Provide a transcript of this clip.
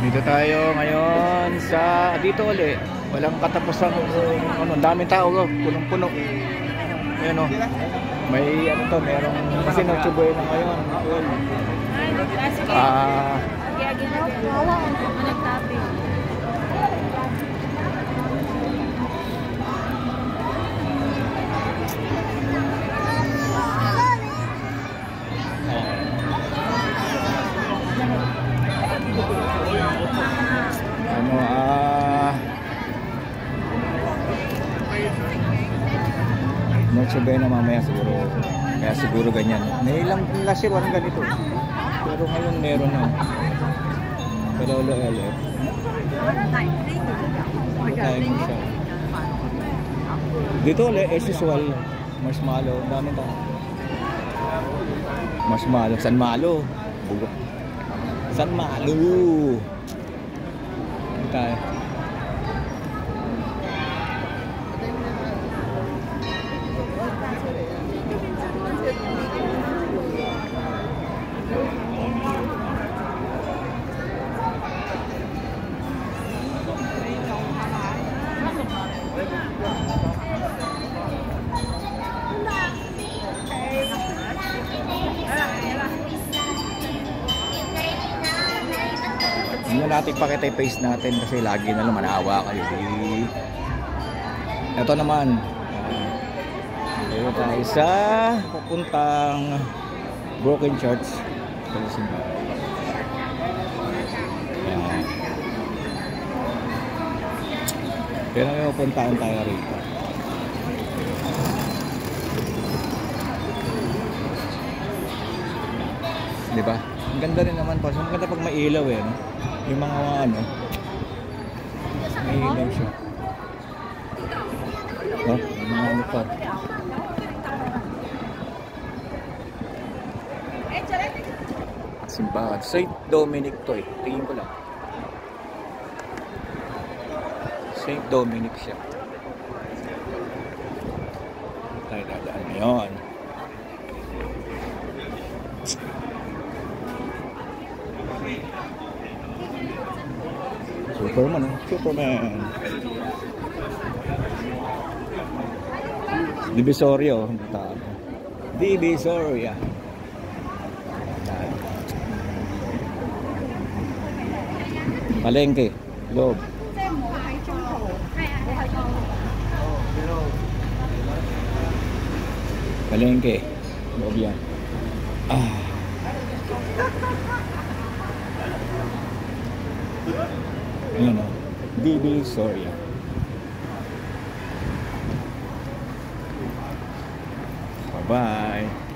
Dito tayo ngayon sa dito ulit. Walang katapusan, ano, daming tao, punong-puno. Ayun oh. May ano to, merong kasi Noche Buena ngayon. Noche Buena mamaya siguro. Kaya siguro ganyan. May ilang last year walang ganito. Pero ngayon meron na. Pero LF. Dito ulit, usual. Marshmallow. Dami tayo. Marshmallow. San Malo. Bugo. San Malo. Dito tayo. Hindi natin pakita yung face natin kasi lagi na lang manawa kayo. Ito naman. Dito tayo sa pupuntang Broken Church. Pero may pupuntaan tayo rito. Diba? Ang ganda rin naman po. Ang ganda pag may ilaw eh. No? Yung mga ano. May ilaw siya. Oh, yung mga ano pa. Simbahan. St. Dominic to eh. Tingin ko lang. St. Dominic siya. Tayo dadaan ngayon. Superman, oh. Superman. Divisorio. Divisoria. Palengke. Loob. Palengke. Loob yan. Ayan o. Divisoria. Bye-bye.